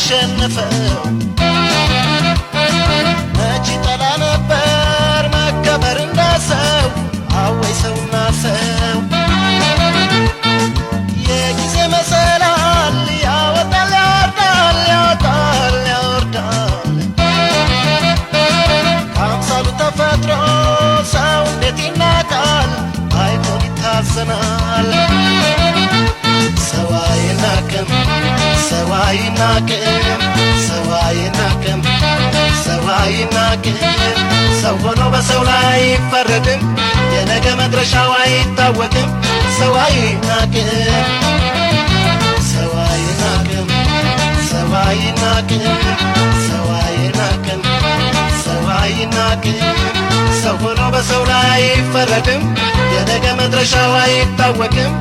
ያሸነፈው መች ጠላ ነበር መከበር እንደሰው አወይ ሰውና ሰው የጊዜ መሰላል ያወጣል ያወርዳል ያወጣል ያወርዳል ከአምሳሉ ተፈጥሮ ሰው እንዴት ይናቃል አይቶን ይታዘናል ሰው አይናቅም ሰው አይናቅም ሰው አይናቅም ሰው አይናቅም ሰው ሆኖ በሰው ላይ አይፈረድም የነገ መድረሻው አይታወቅም ሰው አይናቅም ሰው አይናቅም ሰው አይናቅም ሰው አይናቅም ሰው አይናቅም ሰው ሆኖ በሰው ላይ አይፈረድም የነገ መድረሻው አይታወቅም